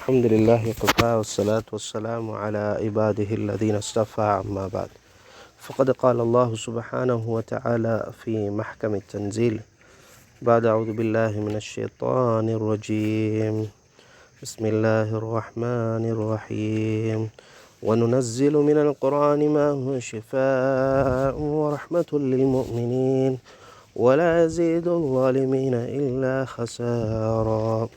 الحمد لله وكفى والصلاة والسلام على عباده الذين اصطفى أما بعد فقد قال الله سبحانه وتعالى في محكم التنزيل بعد أعوذ بالله من الشيطان الرجيم بسم الله الرحمن الرحيم وننزل من القرآن ما هو شفاء ورحمة للمؤمنين ولا يزيد الظالمين إلا خسارا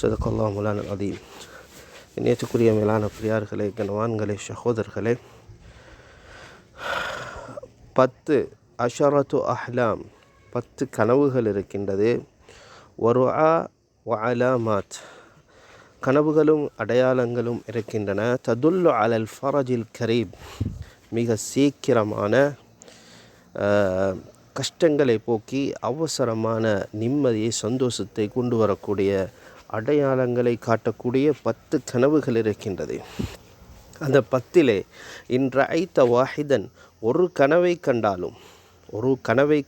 صدق الله مولانا العظيم. இணையத்துக்குரிய மேலான பிரியார்களே, கனவான்களே, சகோதரர்களே, 10 அஷரத்து அஹ்லாம், 10 கனவுகள் இருக்கின்றது. வருஆ வ அலாமாத், கனவுகளும் அடையாளங்களும் இருக்கின்றன. ததுல்லு அலல் ஃபரஜில் கரீப், மிக சீக்கிரமான கஷ்டங்களை போக்கி அவசரமான நிம்மதியை, சந்தோஷத்தை கொண்டு வரக்கூடிய அடையாளங்களை காட்டக்கூடிய 10 கனவுகள் இருக்கின்றது. அந்த 10 இன்ற ஐத்த வாஹிதன், ஒரு கனவை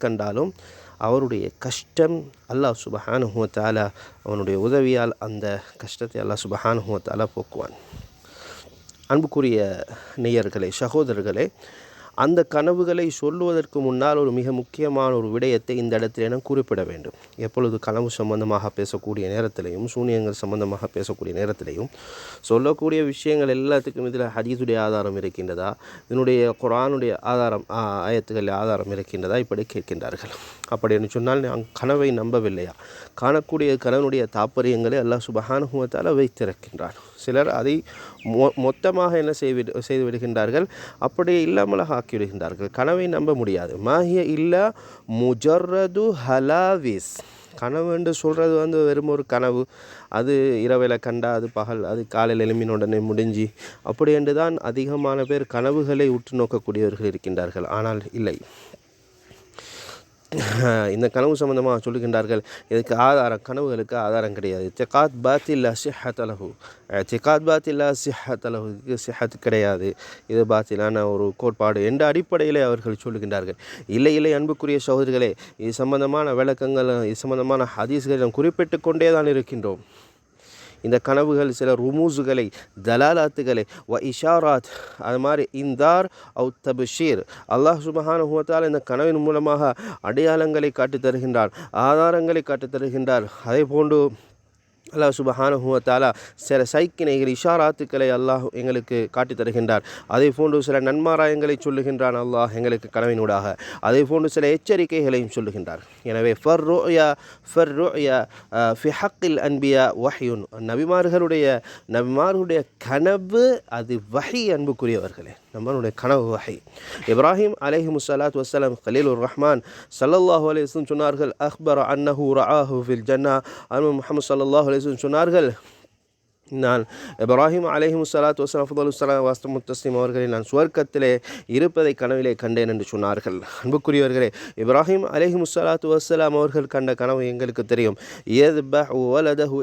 கண்டாலும் அவருடைய கஷ்டம் அல்லாஹ் சுப்ஹானஹு வ தஆலா அவனுடைய உதவியால் அந்த கஷ்டத்தை அல்லாஹ் சுப்ஹானஹு வ தஆலா போக்குவான். அன்புக்குரிய நேயர்களே, சகோதரர்களே, அந்த கனவுகளை சொல்லுவதற்கு முன்னால் ஒரு மிக முக்கியமான ஒரு விடயத்தை இந்த இடத்துல நான் குறிப்பிட வேண்டும். எப்பொழுது கனவு சம்பந்தமாக பேசக்கூடிய நேரத்திலையும், சூனியங்கள் சம்பந்தமாக பேசக்கூடிய நேரத்திலையும் சொல்லக்கூடிய விஷயங்கள் எல்லாத்துக்கும் இதில் ஹதீஸுடைய ஆதாரம் இருக்கின்றதா, இதனுடைய குர்ஆனுடைய ஆதாரம், ஆயத்துகளில் ஆதாரம் இருக்கின்றதா, இப்படி கேட்கின்றார்கள். அப்படின்னு சொன்னால் நான் கனவை நம்பவில்லையா? காணக்கூடிய கனவுடைய தாற்பயங்களை அல்லாஹ் சுப்ஹானஹு வ தஆலா வைத்திருக்கின்றான். சிலர் அதை மொத்தமாக என்ன செய்து விடுகின்றார்கள், அப்படியே இல்லாமலாக ஆக்கிவிடுகின்றார்கள். கனவை நம்ப முடியாது. மாஹிய இல்லா முஜர்ரது ஹலாவிஸ், கனவு என்று சொல்கிறது வெறும் ஒரு கனவு. அது இரவில் கண்டா அது பகல், அது காலையில் எழும்பின உடனே முடிஞ்சு, அப்படி என்று தான் அதிகமான பேர் கனவுகளை உற்று நோக்கக்கூடியவர்கள் இருக்கின்றார்கள். ஆனால் இல்லை, இந்த கனவு சம்பந்தமாக சொல்லுகின்றார்கள், இதுக்கு ஆதாரம், கனவுகளுக்கு ஆதாரம் கிடையாது. திகாத் பாத்தில்லா சிஹத்தலஹு, திகாத் பாத்தில்லா சிஹத்தலஹுக்கு சிஹத் கிடையாது, இது பாத்திலான ஒரு கோட்பாடு என்ற அடிப்படையில் அவர்கள் சொல்லுகின்றார்கள். இல்லை, அன்புக்குரிய சகோதரிகளே, இது சம்பந்தமான விளக்கங்கள், இது சம்பந்தமான ஹதீஸ்களை நாம் குறிப்பிட்டு கொண்டே தான் இருக்கின்றோம். இந்த கனவுகள் சில ருமூஸுகளை, தலாலாத்துகளை, வ இஷாராத், அது மாதிரி இந்தார் அவு தபஷீர், அல்லாஹ் சுப்ஹானஹு வ தஆலா இந்த கனவின் மூலமாக அடையாளங்களை காட்டித் தருகின்றார், ஆதாரங்களை காட்டித் தருகின்றார். அதே போன்று அல்லாஹ் சுப்ஹானஹு வ தஆலா சில சைக்கினைகள், இஷாராத்துக்களை அல்லாஹ் எங்களுக்கு காட்டி தருகின்றார். அதே போன்று சில நன்மாராயங்களை சொல்லுகின்றான் அல்லாஹ் எங்களுக்கு கனவினூடாக. அதே போன்று சில எச்சரிக்கைகளையும் சொல்லுகின்றார். எனவே ஃபர் ருயா ஃபி ஹக்கில் அன்பியா வஹ்யுன், நபிமார்களுடைய கனவு அது வஹி. அன்புக்குரியவர்களே, நம்மளுடைய கனவு வஹி. இப்ராஹிம் அலைஹிமுஸ்ஸலாத்து வஸ்ஸலாம் கலீலுர் ரஹ்மான் ஸல்லல்லாஹு அலைஹி வஸல்லம் சொன்னார்கள், அக்பர அன்னஹு ரஆஹு ஃபில் ஜன்னா, முஹம்மது ஸல்லல்லாஹு அலைஹி வஸல்லம் சொன்னார்கள், நான் இப்ராஹிம் அலைஹிமுஸ்ஸலாத்து வஸ்ஸலாம் ஃபதலுஸ்ஸலாம் வாஸ்தமு தஸ்லீம் அவர்களை நான் சுவர்க்கத்திலே இருப்பதை கனவிலே கண்டேன் என்று சொன்னார்கள். அன்புக்குரியவர்களே, இப்ராஹிம் அலைஹிமுஸ்ஸலாத்து வஸ்ஸலாம் அவர்கள் கண்ட கனவு எங்களுக்கு தெரியும். யத்பஹு வலதஹு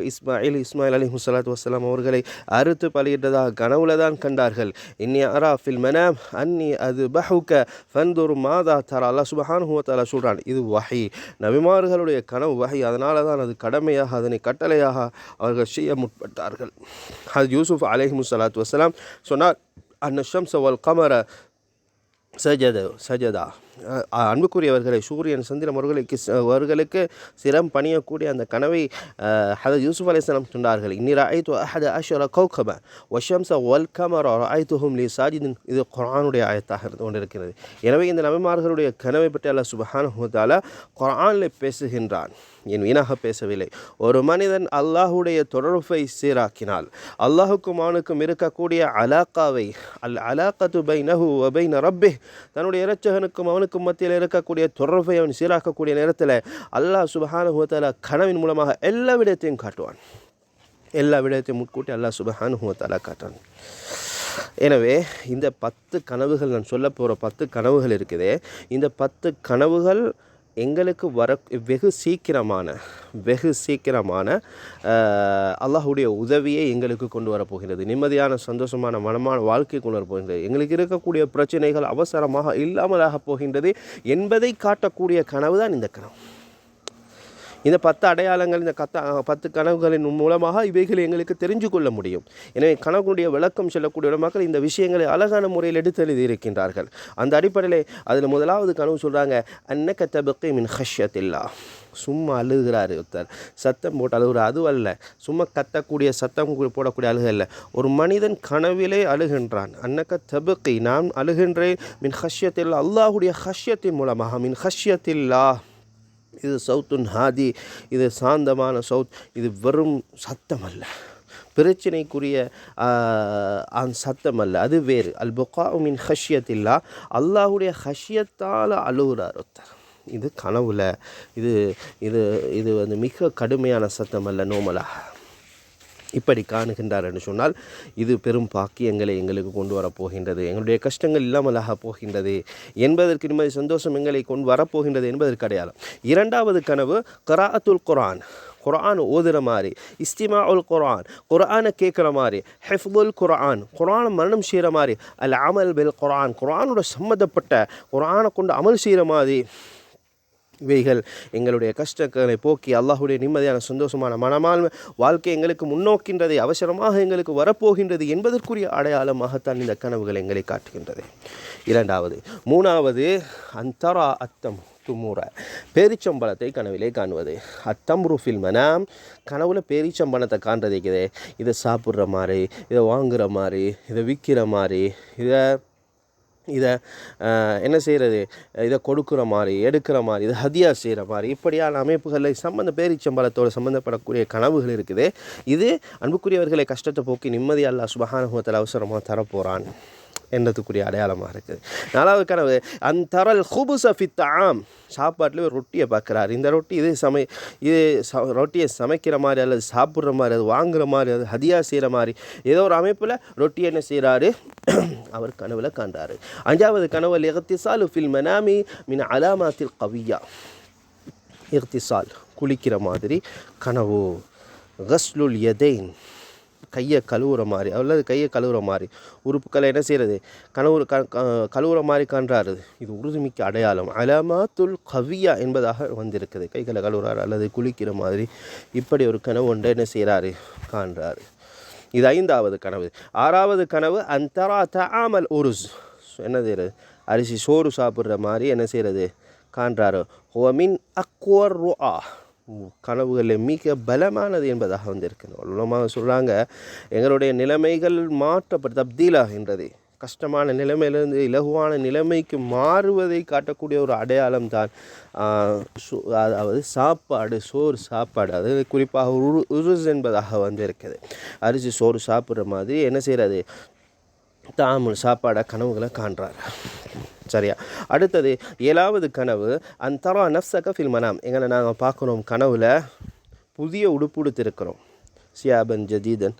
இஸ்மாயில் அலைஹிமுஸ்ஸலாத்து வஸ்ஸலாம் அவர்களை அறுத்து பலியிட்டதாக கனவுல தான் கண்டார்கள். இன்னி அரா ஃபில் மனாம் அன்னி அத்பஹுக ஃபன்துர் மாதா தரா, அல்லாஹ் சுப்ஹானஹு வ தஆலா சொல்றான். இது வஹி, நபிமார்களுடைய கனவு வஹி. அதனால தான் அது கடமையாக, அதனை கட்டளையாக அவர்கள் செய்ய முற்பட்டார்கள். ஹஜ்ரத் யூசுப் அலைஹிமுஸ்ஸலாத்து வஸ்ஸலாம் சொன்னார், அன்ன ஷம்ஸ வல் கமர சஜதா. அன்புக்குரியவர்களை, சூரியன் சந்திரன் அவர்களுக்கு சிரம் பணியக்கூடிய அந்த கனவை ஹஜ்ரத் யூசுப் அலைஹிஸ்ஸலாம் சொன்னார்கள். இன்னி ரஅய்து அஹத அஷர கௌகப வஷம்ஸ வல் கமர ரஅய்துஹும் லி சாஜிதின். இது குர்ஆனுடைய ஆயத்தாக இருந்து கொண்டிருக்கிறது. எனவே இந்த நபிமார்களுடைய கனவை பற்றி அல்லாஹ் சுப்ஹானஹு வ தஆலா குர்ஆனில் பேசுகின்றான், என் வீணாக பேசவில்லை. ஒரு மனிதன் அல்லாஹுடைய தொடர்பை சீராக்கினால், அல்லாஹுக்கும் அவனுக்கும் இருக்கக்கூடிய அலாக்காவை, அல் அலாக்கத்து பைனஹு வ பைன ரப்பிஹ், தன்னுடைய இரட்சகனுக்கும் அவனுக்கும் மத்தியில் இருக்கக்கூடிய தொடர்பை அவன் சீராக்கக்கூடிய நேரத்தில் அல்லாஹ் சுப்ஹானஹு வ தஆலா கனவின் மூலமாக எல்லா விடயத்தையும் காட்டுவான். எல்லா விடயத்தையும் முன்கூட்டி அல்லாஹ் சுப்ஹானஹு வ தஆலா காட்டுவான். எனவே இந்த 10 கனவுகள், நான் சொல்ல போகிற 10 கனவுகள் இருக்குதே, இந்த 10 கனவுகள் எங்களுக்கு வெகு சீக்கிரமான அல்லாஹுடைய உதவியை எங்களுக்கு கொண்டு வரப்போகிறது. நிம்மதியான, சந்தோஷமான, மனமான வாழ்க்கை கொண்டு வரப்போகின்றது. எங்களுக்கு இருக்கக்கூடிய பிரச்சனைகள் அவசரமாக இல்லாமலாக போகின்றது என்பதை காட்டக்கூடிய கனவு தான் இந்த கனவு. இந்த 10 அடையாளங்கள், இந்த 10 கனவுகளின் மூலமாக இவைகளை எங்களுக்கு தெரிஞ்சு கொள்ள முடியும். எனவே கனவுடைய விளக்கம் சொல்லக்கூடிய மக்கள் இந்த விஷயங்களை அழகான முறையில் எடுத்தெழுதி இருக்கின்றார்கள். அந்த அடிப்படையில் அதில் முதலாவது கனவு சொல்கிறாங்க, அன்னக தபக்கி மின் ஹஷ்யத்தில்லா. சும்மா அழுகிறாரு ஒருத்தர், சத்தம் போட்டு அழுகுற, அதுவல்ல, சும்மா கத்தக்கூடிய சத்தம் போடக்கூடிய அழுக இல்லை. ஒரு மனிதன் கனவிலே அழுகின்றான். அன்னக தபக்கி, நான் அழுகின்றேன், மின் ஹஷ்யத்தில்லா, அல்லாஹுடைய ஹஷ்யத்தின் மூலமாக. மின் ஹஷ்யத்தில்லா, இது சவுத்துன் ஹாதி, இது சாந்தமான சவுத், இது வெறும் சத்தம் அல்ல, பிரச்சனைக்குரிய சத்தம் அல்ல, அது வேறு. அல் புகா மின் ஹஷ்யத்தில்லா, அல்லாஹுடைய ஹஷ்யத்தால் அழுகிறார் ஒருத்தர். இது கனவுல, இது இது இது வந்து மிக கடுமையான சத்தம் அல்ல, நோமலாக இப்படி காணுகின்றார் என்று சொன்னால் இது பெரும் பாக்கியங்களை எங்களுக்கு கொண்டு வரப்போகின்றது, எங்களுடைய கஷ்டங்கள் இல்லாமலாக போகின்றது என்பதற்கு நிம்மதி சந்தோஷம் எங்களை கொண்டு வரப்போகின்றது என்பதற்கு அடையாளம். இரண்டாவது கனவு கராஅத்துல் குர்ஆன், குர்ஆன் ஓதுகிற மாதிரி, இஸ்திமாஉல் குர்ஆன், குர்ஆனை கேட்குற மாதிரி, ஹிஃபுல் குர்ஆன், குர்ஆனை மரணம் செய்கிற மாதிரி, அல் அமல் பில் குர்ஆன், குர்ஆனோட சம்மந்தப்பட்ட குர்ஆனை கொண்டு அமல் செய்கிற மாதிரி, இவைகள் எங்களுடைய கஷ்டங்களை போக்கி அல்லாஹுடைய நிம்மதியான சந்தோஷமான மனமான வாழ்க்கை எங்களுக்கு முன்னோக்கின்றதை, அவசரமாக எங்களுக்கு வரப்போகின்றது என்பதற்குரிய அடையாளமாகத்தான் இந்த கனவுகள் எங்களை காட்டுகின்றது. இரண்டாவது. மூணாவது, அந்தரா அத்தம் துமுற, பேரிச்சம்பழத்தை கனவிலே காணுவது. அத்தம்ருஃபில் மனாம், கனவுல பேரிச்சம்பழத்தை காண்றதைக்குதே, இதை சாப்பிட்ற மாதிரி, இதை வாங்குகிற மாதிரி, இதை விற்கிற மாதிரி, இதை என்ன செய்கிறது, இதை கொடுக்குற மாதிரி, எடுக்கிற மாதிரி, இதை ஹதியா செய்கிற மாதிரி, இப்படியான அமைப்புகளில் பேரிச்சம்பழத்தோடு சம்மந்தப்படக்கூடிய கனவுகள் இருக்குது. இது அன்புக்குரியவர்களை கஷ்டத்தை போக்கி நிம்மதி அல்லாஹ் சுப்ஹானஹு வ தஆலா அவசரமாக தரப்போகிறான் என்றதுக்குரிய அடையாளமாக இருக்குது. நாலாவது கனவு, அந்தரல் ஹுபுஸ ஃபித் தஆம், சாப்பாட்டில் ஒரு ரொட்டியை பார்க்குறாரு. இந்த ரொட்டி இது ரொட்டியை சமைக்கிற மாதிரி, அல்லது சாப்பிட்ற மாதிரி, அது வாங்குகிற மாதிரி, அது ஹதியா செய்கிற மாதிரி, ஏதோ ஒரு அமைப்பில் ரொட்டி என்ன செய்கிறாரு, அவர் கனவில் காண்றாரு. அஞ்சாவது கனவு, இக்திசாலு ஃபில் மனாமி மின் அலாமாத்தில் கவியா, இக்திசால் குளிக்கிற மாதிரி கனவு. கஸ்லுல் யதைன், கையை கழுவுற மாதிரி, அல்லது கையை கழுவுற மாதிரி, உறுப்புக்களை என்ன செய்கிறது, கழுவுற மாதிரி காண்றாரு. இது உறுதிமிக்க அடையாளம். அலாமாத்துல் கவியா என்பதாக வந்திருக்குது. கைகளை கழுவுறாரு அல்லது குளிக்கிற மாதிரி, இப்படி ஒரு கனவு ஒன்றை என்ன செய்கிறாரு, காண்றாரு. இது ஐந்தாவது கனவு. ஆறாவது கனவு, அந்தரா தஆமல் உருஸ், என்ன செய்கிறது, அரிசி சோறு சாப்பிட்ற மாதிரி என்ன செய்கிறது, காண்றாரு. ஹுவமின் அக்வர் ருஆ, கனவுகளில் மிக பலமானது என்பதாக வந்திருக்கிறது. உலமாங்க சொல்கிறாங்க, எங்களுடைய நிலைமைகள் மாற்றப்பட்டு தப்தீலாகின்றது, கஷ்டமான நிலைமையிலிருந்து இலகுவான நிலைமைக்கு மாறுவதை காட்டக்கூடிய ஒரு அடையாளம் தான் அதாவது சாப்பாடு, சோறு சாப்பாடு, அது குறிப்பாக உருஸ் என்பதாக வந்திருக்குது. அரிசி சோறு சாப்பிட்ற மாதிரி என்ன செய்கிறது, தாமுல் சாப்பாடை கனவுகளை காண்றார். சரியா. அடுத்தது ஏழாவது கனவு, அந்தரா நஃப்ஸக ஃபில் மனாம், எங்களை நாங்கள் பார்க்குறோம் கனவில் புதிய உடுப்பு உடுத்திருக்கிறோம், சியாபன் ஜதீதன்,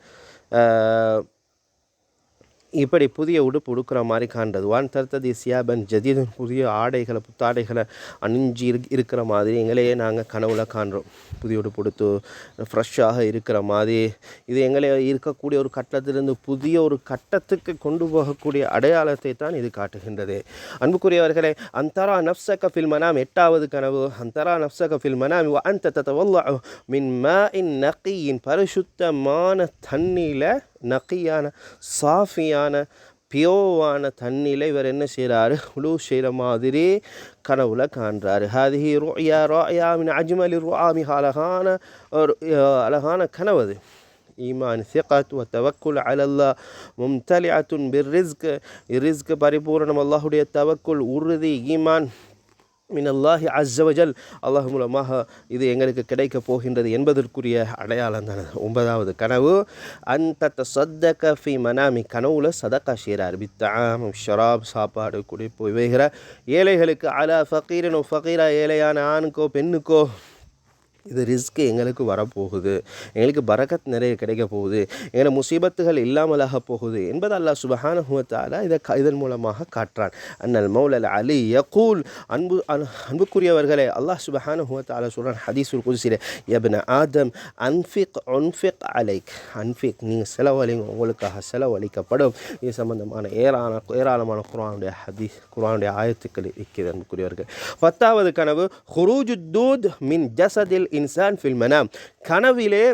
இப்படி புதிய உடுப்பு உடுக்கிற மாதிரி காண்றது. வான் தர்த்ததி சியாபன் ஜதீதன், புதிய ஆடைகளை, புத்தாடைகளை அணிஞ்சி இருக்கிற மாதிரி எங்களையே நாங்கள் கனவுல காண்றோம். புதிய உடுப்பு உடுத்து ஃப்ரெஷ்ஷாக இருக்கிற மாதிரி, இது எங்களை இருக்கக்கூடிய ஒரு கட்டத்திலிருந்து புதிய ஒரு கட்டத்துக்கு கொண்டு போகக்கூடிய அடையாளத்தை தான் இது காட்டுகின்றது. அன்புக்குரியவர்களே, அந்தரா நஃப்ஸக ஃபில் மனாம், எட்டாவது கனவு, அந்தரா நஃப்ஸக ஃபில் மனாம் வ அன்த ததவல்லஉ மின் மாஇன் நகியின், பரிசுத்தமான தண்ணியில், நக்கியான சாஃபியான பியோவான தண்ணியில் இவர் என்ன செய்கிறாரு, உலு செய்கிற மாதிரி கனவுல காண்றாரு. ஹாதிஹி ருயா ராயா மின் அஜ்மலி ருஆ, மிக அழகான கனவு அது. ஈமான் சிகத் வ தவக்குல் அலல்லாஹ் மும்தலிஅத்துன் பிர்ரிஸ்க், ரிஸ்க் பரிபூரணம், அல்லாஹுடைய தவக்குல் உறுதி, ஈமான் மினல்லாஹி அஸ்ஸவஜல், அல்லாஹ் மூலமாக இது எங்களுக்கு கிடைக்க போகின்றது என்பதற்குரிய அடையாளம் தான். ஒன்பதாவது கனவு, அந்த தஸத்தக ஃபி மனாமி, கனவுல சதகா செய்கிறார். பித்தஆம் ஷராப், சாப்பாடு, குடிப்பு, இவைகிற ஏழைகளுக்கு, அலா ஃபகீரன் ஃபகீரா, ஏழையான ஆணுக்கோ பெண்ணுக்கோ, இது ரிஸ்க்கு எங்களுக்கு வரப்போகுது, எங்களுக்கு பரக்கத் நிறைய கிடைக்க போகுது, எங்களை முசீபத்துகள் இல்லாமலாக போகுது என்பது அல்லாஹ் சுப்ஹானஹு வ தஆலா இதன் மூலமாக காட்டுறான். அன்னல் மௌலல் அலி யகூல், அன்புக்குரியவர்களே, அல்லாஹ் சுப்ஹானஹு வ தஆலா சொல்கிறான் ஹதீஸுல் குத்ஸிலே, யப்ன ஆதம் அன்ஃபிக் அலைக், அன்ஃபிக், நீங்கள் செலவழிங்க, உங்களுக்காக செலவழிக்கப்படும். இது சம்பந்தமான ஏராளமான குர்ஆனுடைய ஹதீஸ், குர்ஆனுடைய ஆயத்துக்கள் இருக்கிறது. அன்புக்குரியவர்கள், 10வது கனவு, ஹுரூஜுத் தூத் மின் ஜஸதில் இன்சான் ஃபில் மனாம், கனவிலே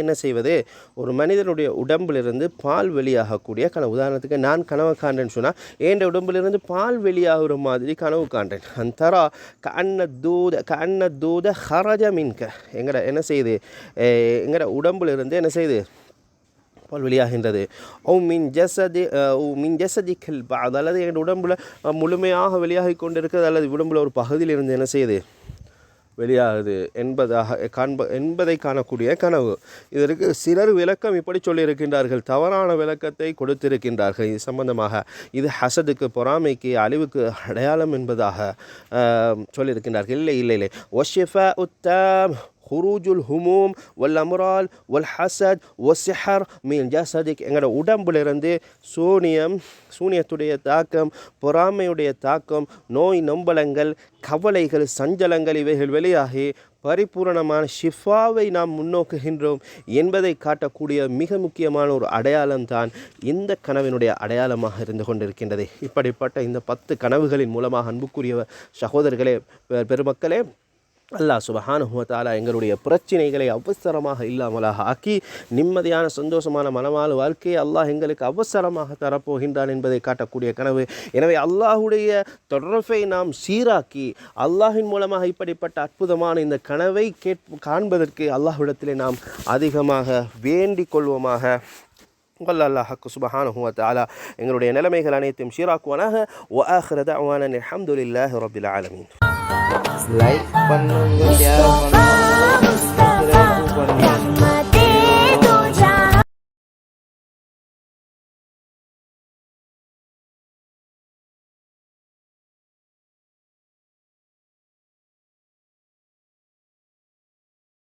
என்ன செய்வது, ஒரு மனிதனுடைய உடம்பிலிருந்து பால் வெளியாகக்கூடிய கனவு. உதாரணத்துக்கு நான் கனவு காண்றேன்னு சொன்னால் என் உடம்பிலிருந்து பால் வெளியாகிற மாதிரி கனவு காண்றேன். அந்தரா கண்ண தூத ஹரஜ மின்க, எங்கட என்ன செய்யுது, எங்கட உடம்பிலிருந்து என்ன செய்யுது, பால் வெளியாகின்றது. மின் ஜசதிக்கல் பாத், அல்லது எங்கள் உடம்பில் முழுமையாக வெளியாகி கொண்டிருக்கிறது, அல்லது உடம்பில் ஒரு பகுதியில் இருந்து என்ன செய்யுது, வெளியாகுது என்பதை காணக்கூடிய கனவு. இதற்கு சிலர் விளக்கம் இப்படி சொல்லியிருக்கின்றார்கள், தவறான விளக்கத்தை கொடுத்திருக்கின்றார்கள் இது சம்பந்தமாக. இது ஹசதுக்கு, பொறாமைக்கு, அழிவுக்கு அடையாளம் என்பதாக சொல்லியிருக்கின்றார்கள். இல்லை ஒஷிஃபா உத்தம் ஹுரூஜுல் ஹுமூம் வல் அம்ரால் வல் ஹசத் வசிஹர் மீன் ஜசதிக், எங்களோட உடம்பிலிருந்து சூனியத்துடைய தாக்கம், பொறாமையுடைய தாக்கம், நோய் நொம்பலங்கள், கவலைகள், சஞ்சலங்கள் இவைகள் வெளியாகி பரிபூரணமான ஷிஃபாவை நாம் முன்னோக்குகின்றோம் என்பதை காட்டக்கூடிய மிக முக்கியமான ஒரு அடையாளம்தான் இந்த கனவினுடைய அடையாளமாக இருந்து கொண்டிருக்கின்றது. இப்படிப்பட்ட இந்த 10 கனவுகளின் மூலமாக அன்புக்குரிய சகோதரர்களே, பெருமக்களே, அல்லாஹ் சுப்ஹானஹு வ தஆலா எங்களுடைய பிரச்சினைகளை அவசரமாக இல்லாமலாக ஆக்கி நிம்மதியான சந்தோஷமான மனமால வாழ்க்கையை அல்லாஹ் எங்களுக்கு அவசரமாக தரப்போகின்றான் என்பதை காட்டக்கூடிய கனவு. எனவே அல்லாஹுடைய தொடர்பை நாம் சீராக்கி அல்லாஹின் மூலமாக இப்படிப்பட்ட அற்புதமான இந்த கனவை காண்பதற்கு அல்லாஹ்விடத்திலே நாம் அதிகமாக வேண்டிக் கொள்வோமாக. அல்லாஹ் சுப்ஹானஹு வ தஆலா எங்களுடைய நிலைமைகள் அனைத்தையும் சீராக்குவானாக. வ ஆகிரு தஅவானா அல்ஹம்துலில்லாஹி ரப்பில் ஆலமீன். லைக் பண்ணுங்க, ஷேர் பண்ணுங்க.